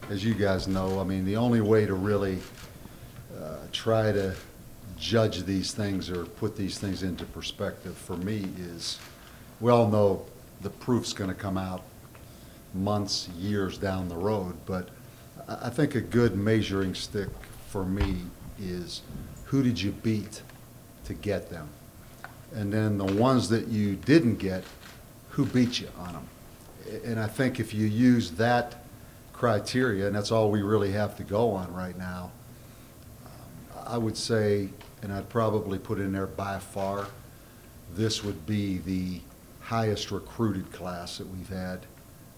as you guys know, I mean, the only way to really try to judge these things or put these things into perspective for me is, we all know the proof's going to come out months, years down the road, but I think a good measuring stick for me is, who did you beat to get them? And then the ones that you didn't get, who beat you on them? And I think if you use that criteria, and that's all we really have to go on right now, I would say, and I'd probably put in there by far, this would be the highest recruited class that we've had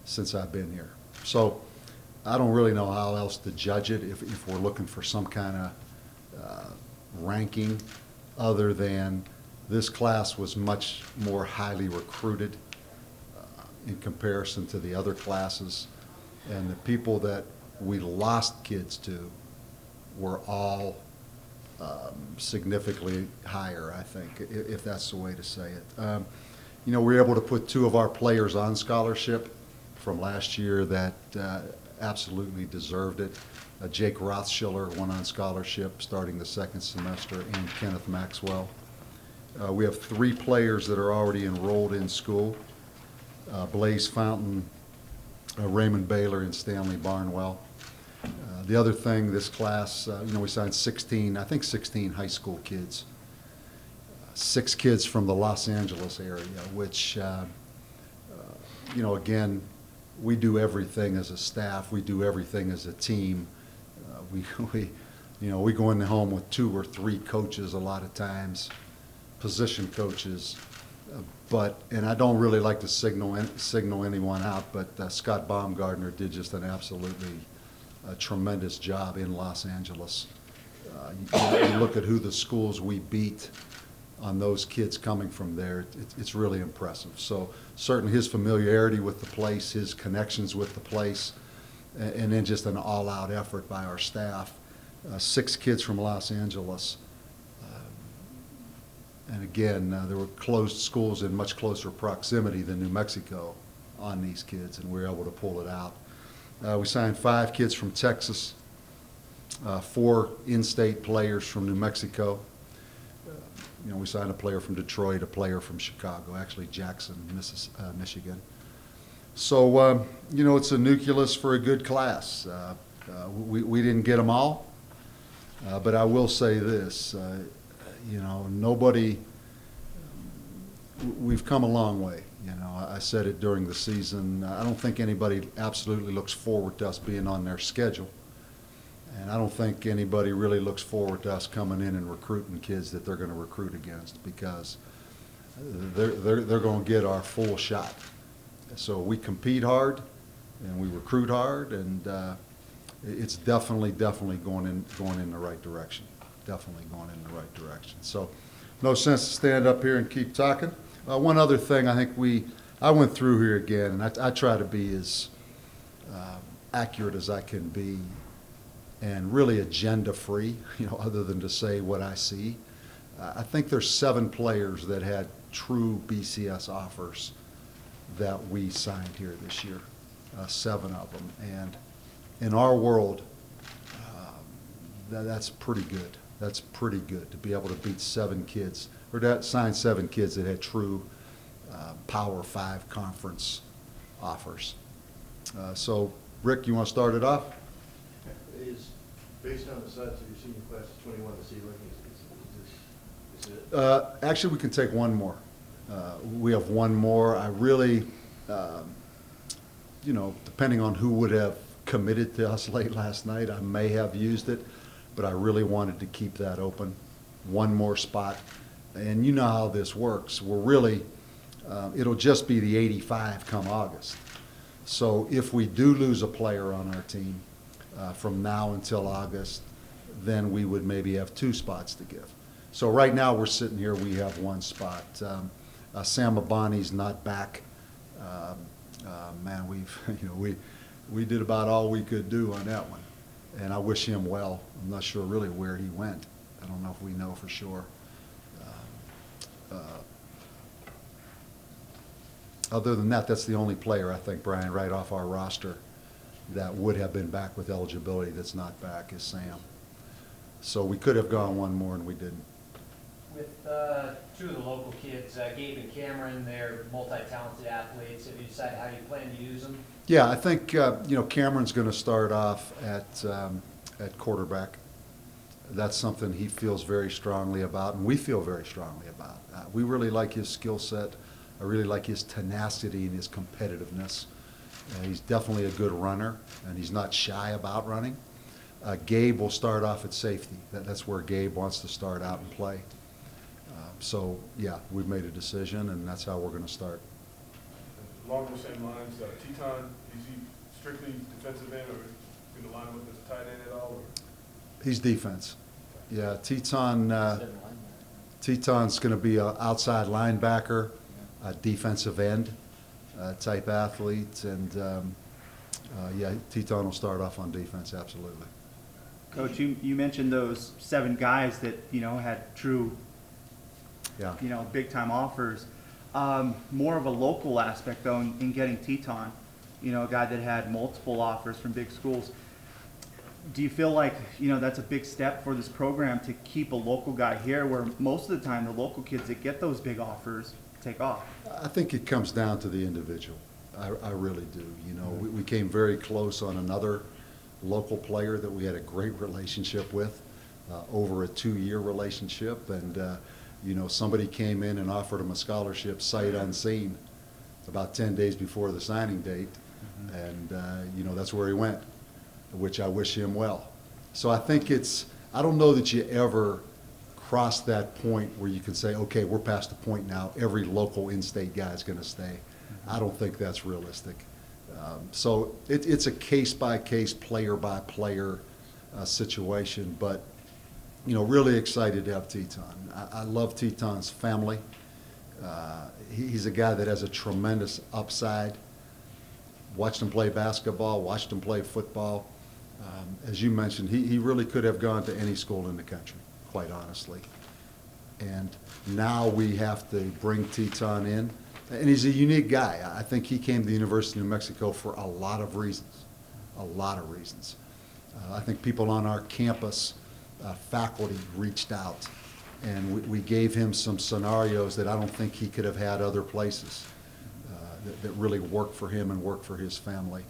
since I've been here. So I don't really know how else to judge it if we're looking for some kind of ranking, other than this class was much more highly recruited in comparison to the other classes. And the people that we lost kids to were all significantly higher, I think, if that's the way to say it. You know, we were able to put 2 of our players on scholarship from last year that absolutely deserved it. Jake Rothschiller went on scholarship starting the 2nd semester, and Kenneth Maxwell. We have 3 players that are already enrolled in school: Blaze Fountain, Raymond Baylor, and Stanley Barnwell. The other thing, this class, you know, we signed 16 high school kids. 6 kids from the Los Angeles area, which, you know, again, we do everything as a staff. We do everything as a team. We go in the home with 2 or 3 coaches a lot of times, position coaches. And I don't really like to signal anyone out, but Scott Baumgartner did just an absolutely tremendous job in Los Angeles. You look at who the schools we beat on those kids coming from there, it's really impressive. So certainly his familiarity with the place, his connections with the place, and then just an all-out effort by our staff. 6 kids from Los Angeles. And again, there were closed schools in much closer proximity than New Mexico on these kids, and we were able to pull it out. We signed 5 kids from Texas, 4 in-state players from New Mexico. You know, we signed a player from Detroit, a player from Chicago, actually Jackson, Michigan. So, you know, it's a nucleus for a good class. We didn't get them all, but I will say this, you know, we've come a long way. You know, I said it during the season. I don't think anybody absolutely looks forward to us being on their schedule. And I don't think anybody really looks forward to us coming in and recruiting kids that they're going to recruit against, because they're going to get our full shot. So we compete hard and we recruit hard, and it's definitely going in the right direction. Definitely going in the right direction. So no sense to stand up here and keep talking. One other thing I went through here again, and I try to be as accurate as I can be, and really agenda-free, you know, other than to say what I see. I think there's 7 players that had true BCS offers that we signed here this year, 7 of them. And in our world, that's pretty good. That's pretty good to be able to beat 7 kids, or to sign 7 kids that had true Power 5 conference offers. So, Rick, you want to start it off? Is, based on the size of your senior class of 21, the ceiling, is it? Actually, we can take one more. We have one more. I really, you know, depending on who would have committed to us late last night, I may have used it, but I really wanted to keep that open. One more spot. And you know how this works. We're really, it'll just be the 85 come August. So if we do lose a player on our team from now until August, then we would maybe have 2 spots to give. So right now we're sitting here, we have 1 spot. Sam Abani's not back. Man, we did about all we could do on that one. And I wish him well. I'm not sure really where he went. I don't know if we know for sure. Other than that, that's the only player, I think, Brian, right off our roster that would have been back with eligibility that's not back is Sam. So we could have gone one more and we didn't. With two of the local kids, Gabe and Cameron, they're multi-talented athletes. Have you decided how you plan to use them? Yeah, I think, Cameron's going to start off at quarterback. That's something he feels very strongly about, and we feel very strongly about. We really like his skill set. I really like his tenacity and his competitiveness. He's definitely a good runner, and he's not shy about running. Gabe will start off at safety. That's where Gabe wants to start out and play. So, yeah, we've made a decision, and that's how we're going to start. Along those same lines, Teton, is he strictly defensive end, or going to line him up as a tight end at all? Or? He's defense. Yeah, Teton's going to be an outside linebacker, a defensive end type athlete, and yeah, Teton will start off on defense, absolutely. Coach, you mentioned those 7 guys that, had true, Yeah. big-time offers. More of a local aspect, though, in getting Teton, a guy that had multiple offers from big schools. Do you feel like, that's a big step for this program to keep a local guy here, where most of the time the local kids that get those big offers take off? I think it comes down to the individual. I really do. We came very close on another local player that we had a great relationship with, over a 2-year relationship, and somebody came in and offered him a scholarship sight unseen about 10 days before the signing date, and that's where he went, which I wish him well. So I think I don't know that you ever cross that point where you can say, okay, we're past the point now, every local in-state guy is going to stay. I don't think that's realistic. So it's a case-by-case, player-by-player situation, but really excited to have Teton. I love Teton's family. He's a guy that has a tremendous upside. Watched him play basketball, watched him play football. As you mentioned, he really could have gone to any school in the country, quite honestly. And now we have to bring Teton in. And he's a unique guy. I think he came to the University of New Mexico for a lot of reasons, a lot of reasons. I think people on our campus, faculty reached out, and we gave him some scenarios that I don't think he could have had other places that really worked for him and worked for his family.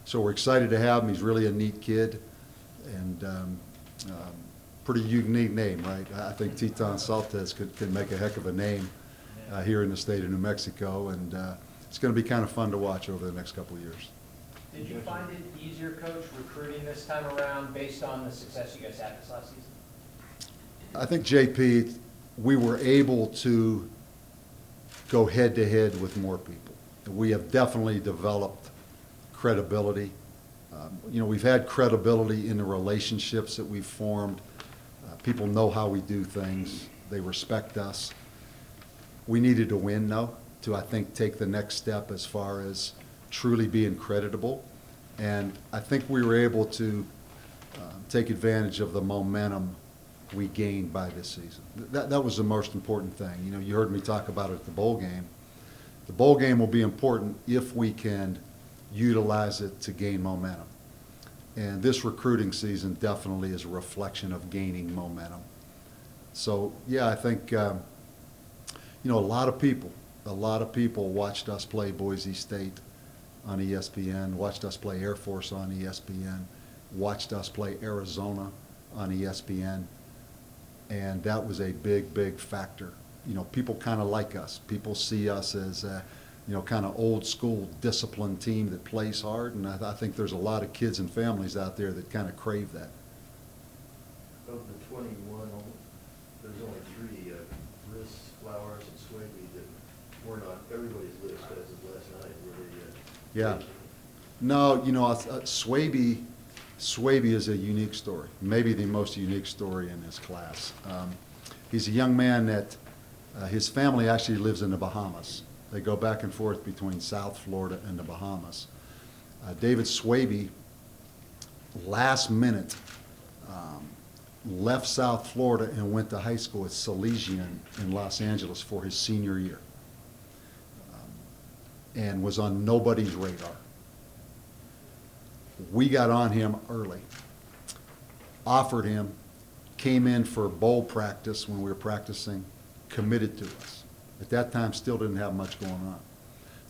So we're excited to have him. He's really a neat kid, and pretty unique name, right? I think Teton Saltez can make a heck of a name here in the state of New Mexico, and it's going to be kind of fun to watch over the next couple of years. Did you find it easier, Coach, recruiting this time around based on the success you guys had this last season? I think, JP, we were able to go head-to-head with more people. We have definitely developed credibility. We've had credibility in the relationships that we've formed. People know how we do things. They respect us. We needed to win, though, to, I think, take the next step as far as truly being creditable. And I think we were able to take advantage of the momentum we gained by this season. That was the most important thing. You heard me talk about it at the bowl game. The bowl game will be important if we can utilize it to gain momentum. And this recruiting season definitely is a reflection of gaining momentum. So, yeah, I think, a lot of people watched us play Boise State on ESPN, watched us play Air Force on ESPN, watched us play Arizona on ESPN, and that was a big, big factor. People kind of like us. People see us as a, kind of old school disciplined team that plays hard, and I think there's a lot of kids and families out there that kind of crave that. Of the 21, there's only 3, Briss, Flowers, and Swaby that weren't on everybody's list as of last night. Were they? Yeah. No, Swaby is a unique story, maybe the most unique story in his class. He's a young man that his family actually lives in the Bahamas. They go back and forth between South Florida and the Bahamas. David Swaby, last minute, left South Florida and went to high school at Salesian in Los Angeles for his senior year, and was on nobody's radar. We got on him early, offered him, came in for bowl practice when we were practicing, committed to us. At that time, still didn't have much going on.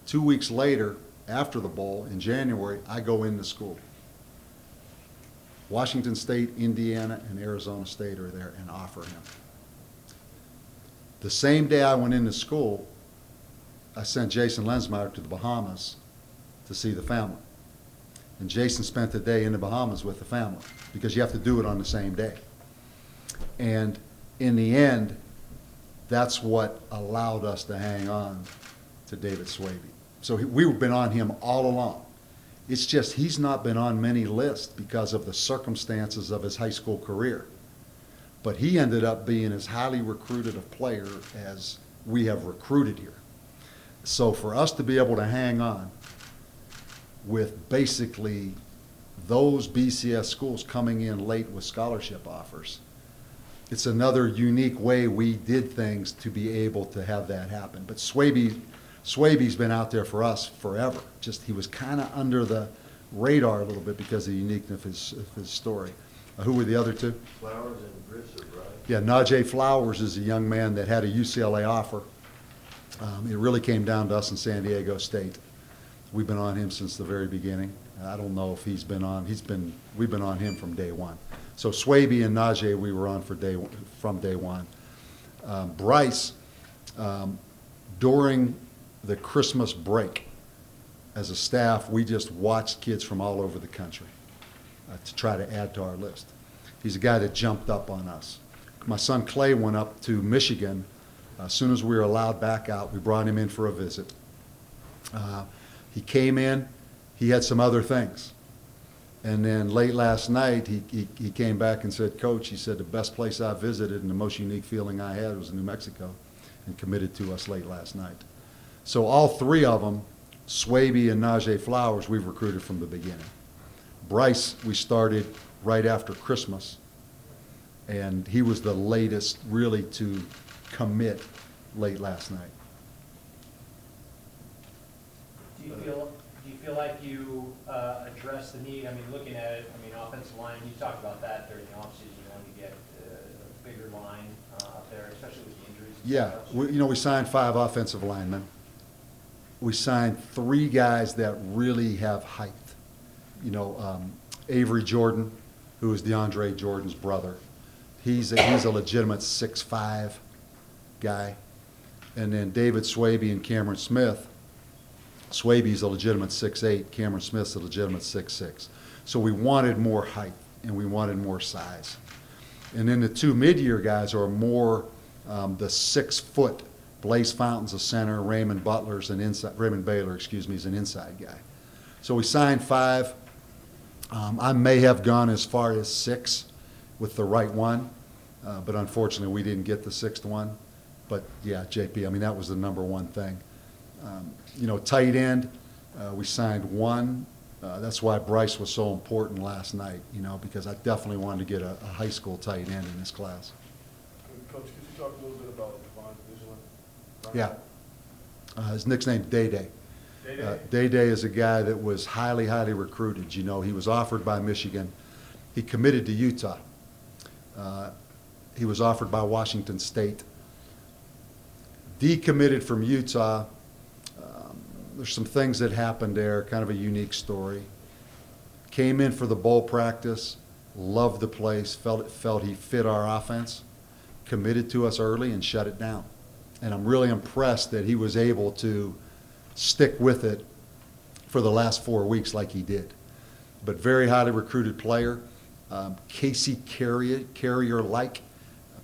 2 weeks later, after the bowl, in January, I go into school. Washington State, Indiana, and Arizona State are there and offer him. The same day I went into school, I sent Jason Lensmeyer to the Bahamas to see the family. And Jason spent the day in the Bahamas with the family because you have to do it on the same day. And in the end, that's what allowed us to hang on to David Swaby. So we've been on him all along. It's just he's not been on many lists because of the circumstances of his high school career. But he ended up being as highly recruited a player as we have recruited here. So for us to be able to hang on with basically those BCS schools coming in late with scholarship offers, it's another unique way we did things to be able to have that happen. But Swaby's been out there for us forever. Just he was kind of under the radar a little bit because of the uniqueness of his story. Who were the other two? Flowers and Briss or Bryce? Yeah, Najee Flowers is a young man that had a UCLA offer. It really came down to us in San Diego State. We've been on him since the very beginning. I don't know if we've been on him from day one. So Swaby and Najee we were on from day one. Bryce, during the Christmas break, as a staff, we just watched kids from all over the country to try to add to our list. He's a guy that jumped up on us. My son Clay went up to Michigan. As soon as we were allowed back out, we brought him in for a visit. He came in, he had some other things. And then late last night, he came back and said, Coach, he said, the best place I visited and the most unique feeling I had was in New Mexico, and committed to us late last night. So all three of them, Swaby and Najee Flowers, we've recruited from the beginning. Bryce, we started right after Christmas, and he was the latest really to commit late last night. Do you feel like you address the need? I mean, looking at it, I mean, offensive line, you talked about that during the offseason. You want to get a bigger line up there, especially with the injuries. Yeah, we signed 5 offensive linemen. We signed 3 guys that really have height. Avery Jordan, who is DeAndre Jordan's brother. He's a legitimate 6'5" guy. And then David Swaby and Cameron Smith. Swaby's a legitimate 6'8", Cameron Smith's a legitimate 6'6". So we wanted more height and we wanted more size. And then the 2 mid-year guys are more the 6-foot. Blaze Fountain's a center, Raymond Baylor, is an inside guy. So we signed 5. I may have gone as far as 6 with the right one, but unfortunately we didn't get the 6th one. But yeah, JP, I mean, that was the number one thing. Tight end, we signed 1. That's why Bryce was so important last night, because I definitely wanted to get a high school tight end in this class. Coach, could you talk a little bit about Devon Vigilant? Yeah. His nickname's Day-Day. Day-Day is a guy that was highly, highly recruited. He was offered by Michigan. He committed to Utah. He was offered by Washington State. Decommitted from Utah. There's some things that happened there, kind of a unique story. Came in for the bowl practice, loved the place, felt he fit our offense, committed to us early and shut it down. And I'm really impressed that he was able to stick with it for the last 4 weeks like he did. But very highly recruited player. Casey Carrier-like,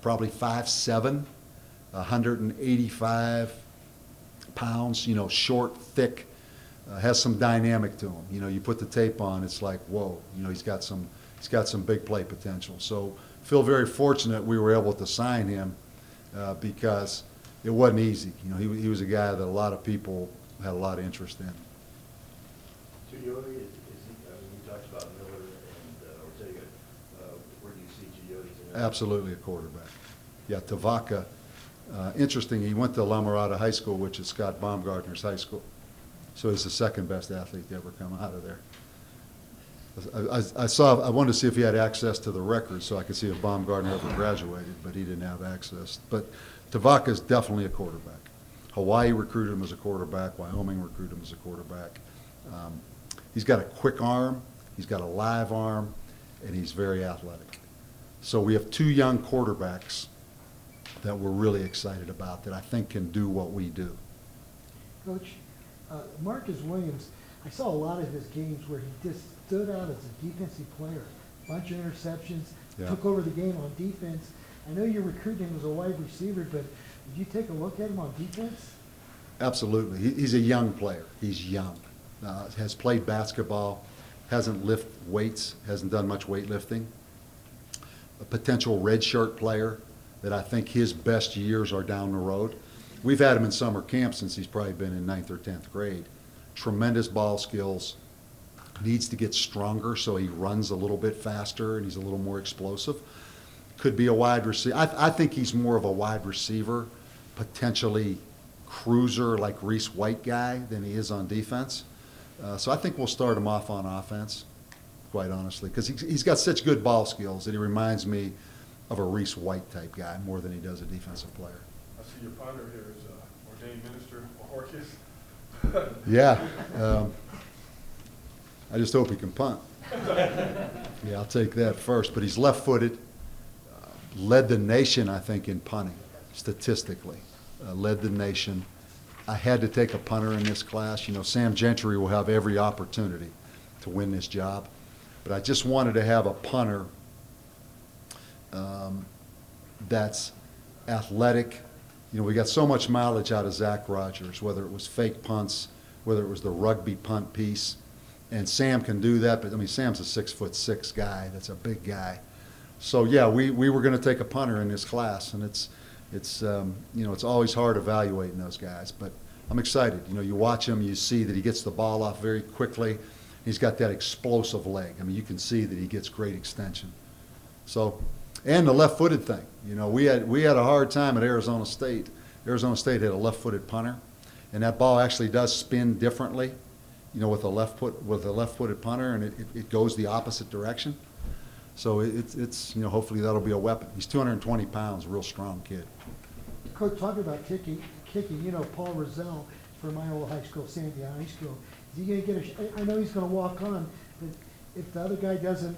probably 5'7", 185 pounds, short, thick, has some dynamic to him. You put the tape on, it's like, whoa, he's got some big play potential. So feel very fortunate we were able to sign him because it wasn't easy. He was a guy that a lot of people had a lot of interest in. Gigliotti, is he, I mean, you talked about Miller and Ortega. Where do you see Gigliotti? Absolutely a quarterback. Yeah, Tavaka. Interesting, he went to La Mirada High School, which is Scott Baumgartner's high school. So he's the second best athlete to ever come out of there. I wanted to see if he had access to the records so I could see if Baumgartner ever graduated, but he didn't have access. But Tavaka is definitely a quarterback. Hawaii recruited him as a quarterback. Wyoming recruited him as a quarterback. He's got a quick arm, he's got a live arm, and he's very athletic. So we have two young quarterbacks that we're really excited about that I think can do what we do. Coach, Marcus Williams, I saw a lot of his games where he just stood out as a defensive player. Bunch of interceptions, Yeah. took over the game on defense. I know you're recruiting him as a wide receiver, but did you take a look at him on defense? Absolutely. He's a young player. He's young. Has played basketball, hasn't lifted weights, hasn't done much weightlifting. A potential redshirt player that I think his best years are down the road. We've had him in summer camp since he's probably been in 9th or 10th grade. Tremendous ball skills. Needs to get stronger so he runs a little bit faster and he's a little more explosive. Could be a wide receiver. I think he's more of a wide receiver, potentially cruiser like Reese White guy than he is on defense. So I think we'll start him off on offense, quite honestly, because he's got such good ball skills that he reminds me of a Reese White type guy more than he does a defensive player. I see your punter here is ordained minister Orkis. Yeah. I just hope he can punt. Yeah, I'll take that first. But he's left-footed. Led the nation, I think, in punting, statistically. Led the nation. I had to take a punter in this class. You know, Sam Gentry will have every opportunity to win this job. But I just wanted to have a punter that's athletic. You know, we got so much mileage out of Zach Rogers, whether it was fake punts, whether it was the rugby punt piece. And Sam can do that, but I mean, Sam's a 6'6" guy. That's a big guy. So yeah, we were going to take a punter in this class, and it's you know, it's always hard evaluating those guys, but I'm excited. You know, you watch him, you see that he gets the ball off very quickly. He's got that explosive leg. I mean, you can see that he gets great extension. So, and the left-footed thing. You know, we had a hard time at Arizona State. Arizona State had a left-footed punter, and that ball actually does spin differently. You know, with a left-footed punter, and it goes the opposite direction. So it's you know, hopefully that'll be a weapon. He's 220 pounds, real strong kid. Coach, talking about kicking, you know, Paul Rozelle from my old high school, Sandia High School. Is he going to get I know he's going to walk on, but if the other guy doesn't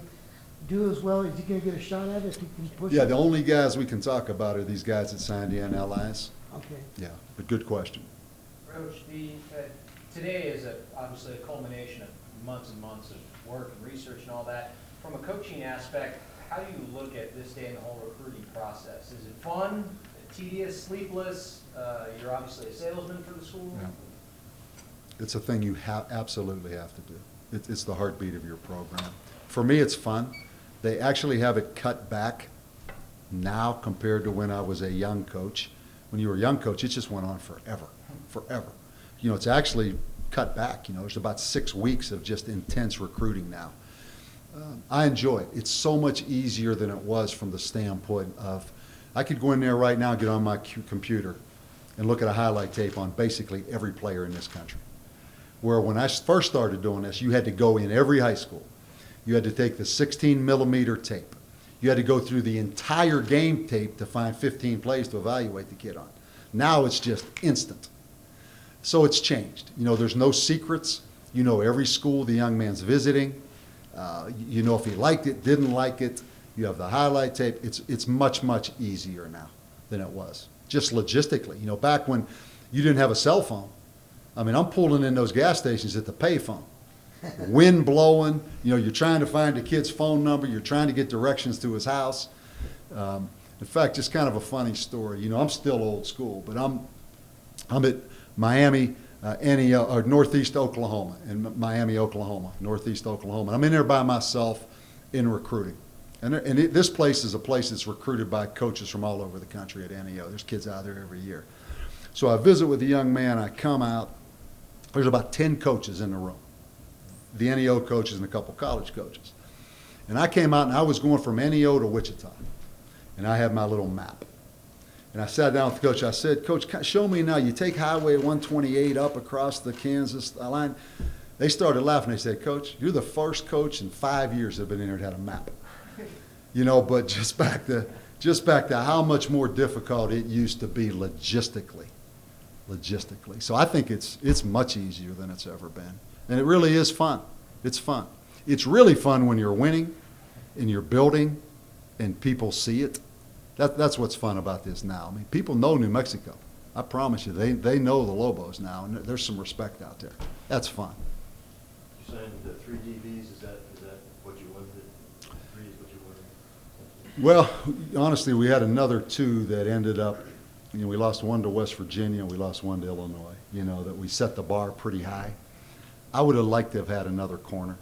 do as well, is he going to get a shot at it if he can push Yeah, it? the only guys we can talk about are these guys at Sandia and LIs. Okay. Yeah, but good question. Coach, today is obviously a culmination of months and months of work and research and all that. From a coaching aspect, how do you look at this day in the whole recruiting process? Is it fun, tedious, sleepless? You're obviously a salesman for the school. Yeah. It's a thing you absolutely have to do. It's the heartbeat of your program. For me, it's fun. They actually have it cut back now compared to when I was a young coach. When you were a young coach, it just went on forever, forever. You know, it's actually cut back. You know, there's about 6 weeks of just intense recruiting now. I enjoy it. It's so much easier than it was from the standpoint of, I could go in there right now, get on my computer, and look at a highlight tape on basically every player in this country. Where when I first started doing this, you had to go in every high school. You had to take the 16-millimeter tape. You had to go through the entire game tape to find 15 plays to evaluate the kid on. Now it's just instant. So it's changed. You know, there's no secrets. You know every school the young man's visiting. You know if he liked it, didn't like it. You have the highlight tape. It's much, much easier now than it was. Just logistically. You know, back when you didn't have a cell phone, I mean, I'm pulling in those gas stations at the payphone. Wind blowing, you know, you're trying to find a kid's phone number, you're trying to get directions to his house. In fact, just kind of a funny story. You know, I'm still old school, but I'm at Miami, or Northeast Oklahoma, in Miami, Oklahoma, Northeast Oklahoma. I'm in there by myself in recruiting. This place is a place that's recruited by coaches from all over the country at NEO. There's kids out there every year. So I visit with a young man, I come out, there's about 10 coaches in the room. The NEO coaches and a couple college coaches. And I came out and I was going from NEO to Wichita. And I had my little map. And I sat down with the coach. I said, Coach, show me now. You take Highway 128 up across the Kansas line. They started laughing. They said, "Coach, you're the first coach in 5 years that have been in here that had a map." You know, but just back to how much more difficult it used to be logistically. So I think it's much easier than it's ever been. And it really is fun. It's fun. It's really fun when you're winning and you're building and people see it. That's what's fun about this now. I mean, people know New Mexico. I promise you, they know the Lobos now, and there's some respect out there. That's fun. You signed the 3 DBs, is that what you wanted? 3 is what you wanted? Well, honestly, we had another 2 that ended up, you know, we lost 1 to West Virginia, we lost 1 to Illinois, you know, that we set the bar pretty high. I would have liked to have had another corner.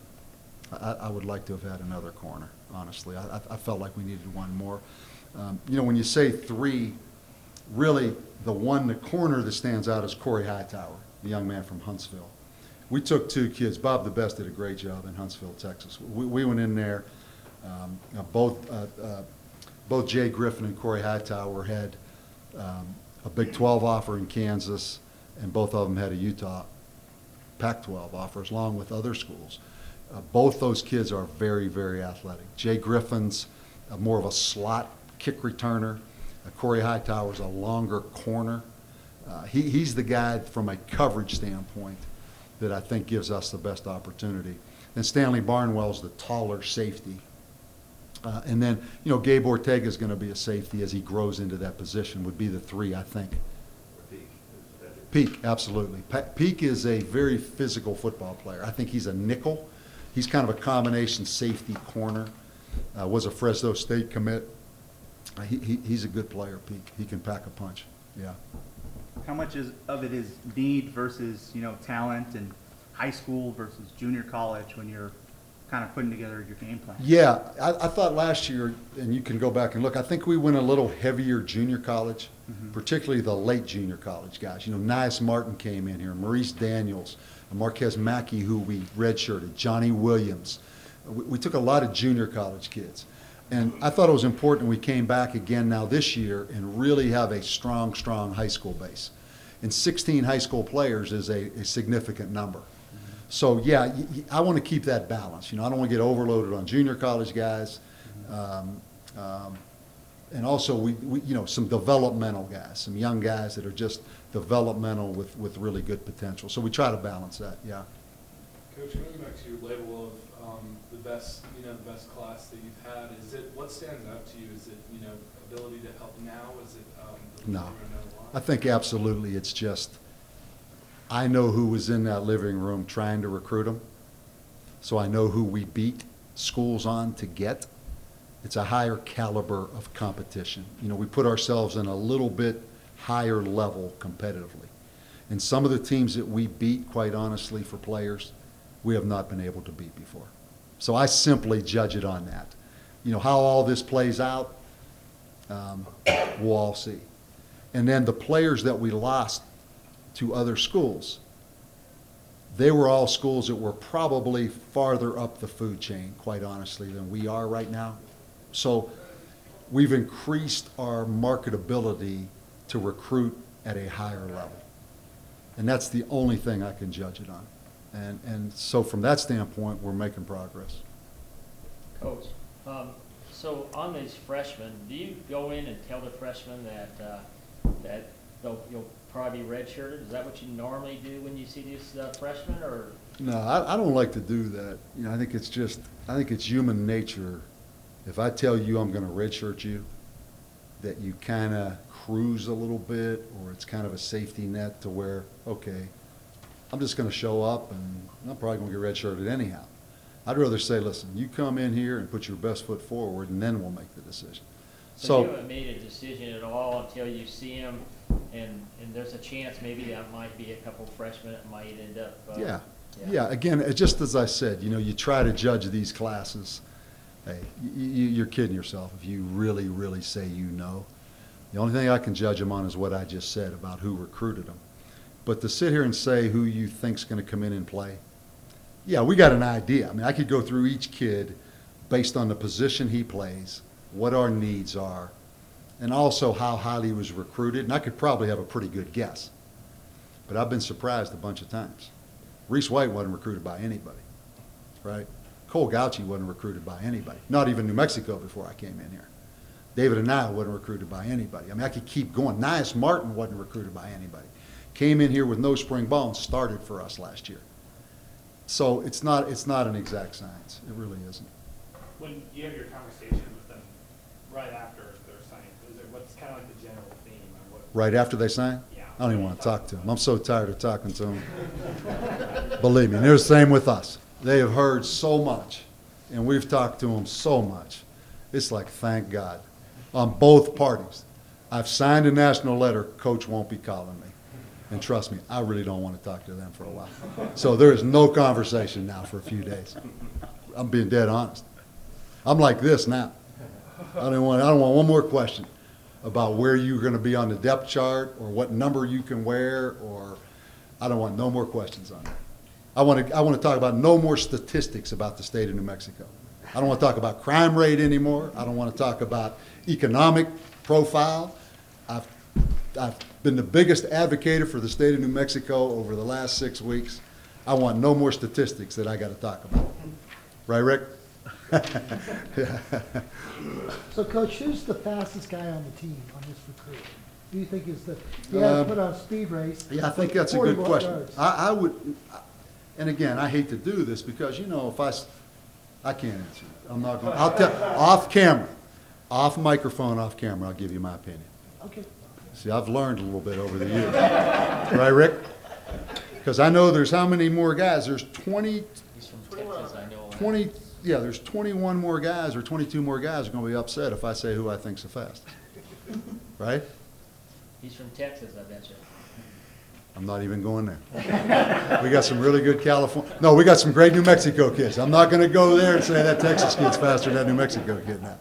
I would like to have had another corner, honestly. I felt like we needed 1 more. You know, when you say 3, really the corner that stands out is Corey Hightower, the young man from Huntsville. We took 2 kids. Bob the Best did a great job in Huntsville, Texas. We went in there. Both Jay Griffin and Corey Hightower had a Big 12 offer in Kansas, and both of them had a Utah Pac-12 offer, along with other schools. Both those kids are very, very athletic. Jay Griffin's more of a slot kick returner. Corey Hightower's a longer corner. He's the guy from a coverage standpoint that I think gives us the best opportunity. And Stanley Barnwell's the taller safety. And then, you know, Gabe Ortega's going to be a safety as he grows into that position, would be the 3, I think. Peak, absolutely. Peak is a very physical football player. I think he's a nickel. He's kind of a combination safety corner. Was a Fresno State commit. He's a good player, Peak. He can pack a punch. Yeah. How much of it is need versus, you know, talent, and high school versus junior college when you're kind of putting together your game plan? Yeah, I thought last year, and you can go back and look, I think we went a little heavier junior college, particularly the late junior college guys. You know, Nias Martin came in here, Maurice Daniels, Marquez Mackey, who we redshirted, Johnny Williams. We took a lot of junior college kids. And I thought it was important we came back again now this year and really have a strong high school base. And 16 high school players is a significant number. So, yeah, I want to keep that balance. You know, I don't want to get overloaded on junior college guys. And also, we you know, some developmental guys, some young guys that are just developmental with really good potential. So we try to balance that, yeah. Coach, going back to your label of the best class that you've had, is it, what stands out to you? Is it, you know, ability to help now? Is it No. I think absolutely it's just, I know who was in that living room trying to recruit them, so I know who we beat schools on to get. It's a higher caliber of competition. You know, we put ourselves in a little bit higher level competitively. And some of the teams that we beat, quite honestly, for players, we have not been able to beat before. So I simply judge it on that. You know, how all this plays out, we'll all see. And then the players that we lost to other schools, they were all schools that were probably farther up the food chain, quite honestly, than we are right now. So we've increased our marketability to recruit at a higher level. And that's the only thing I can judge it on. And so from that standpoint, we're making progress. Coach, so on these freshmen, do you go in and tell the freshmen that you'll probably be redshirted? Is that what you normally do when you see these freshmen, or? No, I don't like to do that. You know, I think it's human nature. If I tell you I'm going to redshirt you, that you kind of cruise a little bit, or it's kind of a safety net to where, okay, I'm just going to show up and I'm probably going to get redshirted anyhow. I'd rather say, listen, you come in here and put your best foot forward, and then we'll make the decision. So you haven't made a decision at all until you see them, and there's a chance maybe that might be a couple freshmen that might end up. Yeah. Again, just as I said, you know, you try to judge these classes. Hey, you're kidding yourself if you really, really say you know. The only thing I can judge them on is what I just said about who recruited them. But to sit here and say who you think's going to come in and play, yeah, we got an idea. I mean, I could go through each kid based on the position he plays, what our needs are, and also how highly he was recruited, and I could probably have a pretty good guess. But I've been surprised a bunch of times. Reese White wasn't recruited by anybody, right? Cole Gauchi wasn't recruited by anybody, not even New Mexico before I came in here. David Anaya wasn't recruited by anybody. I mean, I could keep going. Nias Martin wasn't recruited by anybody. Came in here with no spring ball and started for us last year. So it's not an exact science. It really isn't. When you have your conversation with them right after they're signing, is there, what's kind of like the general theme on what? Right after they sign? Yeah. I don't even want to talk to them. I'm so tired of talking to them. Believe me, they're the same with us. They have heard so much, and we've talked to them so much. It's like, thank God. On both parties. I've signed a national letter, Coach won't be calling me. And trust me, I really don't want to talk to them for a while. So there is no conversation now for a few days. I'm being dead honest. I'm like this now. I don't want one more question about where you're going to be on the depth chart or what number you can wear, or I don't want no more questions on that. I want to talk about no more statistics about the state of New Mexico. I don't want to talk about crime rate anymore. I don't want to talk about economic profile. I've been the biggest advocate for the state of New Mexico over the last 6 weeks. I want no more statistics that I got to talk about. Right, Rick? Yeah. So, Coach, who's the fastest guy on the team on this recruit? Do you think is the, you had to put on a speed race? Yeah, I think that's a good 41 question. yards. I would, and again, I hate to do this because, you know, if I can't answer it. I'm not going to, I'll tell, off camera, off microphone, off camera, I'll give you my opinion. Okay. See, I've learned a little bit over the years. Right, Rick? Because I know there's how many more guys? There's 20, He's from Texas, I know. 20, yeah, there's 21 more guys or 22 more guys are going to be upset if I say who I think's the fastest. Right? He's from Texas, I bet you. I'm not even going there. We got some really good California. No, we got some great New Mexico kids. I'm not going to go there and say that Texas kid's faster than that New Mexico kid now.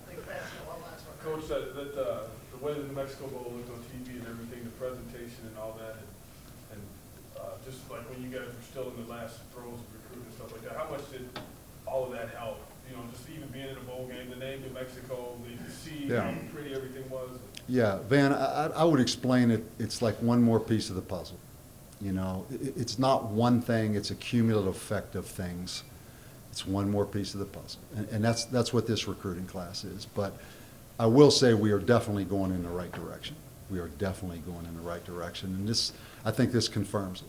Coach, the way the New Mexico Bowl looked on TV and everything, the presentation and all that, and just like when you guys were still in the last throes of recruiting and stuff like that, how much did all of that help? You know, just even being in a bowl game, the name New Mexico, to see Yeah. how pretty everything was. Yeah, Van, I would explain it, it's like one more piece of the puzzle. You know, it's not one thing, it's a cumulative effect of things. It's one more piece of the puzzle. And that's what this recruiting class is. But I will say we are definitely going in the right direction. We are definitely going in the right direction. And this, I think this confirms it.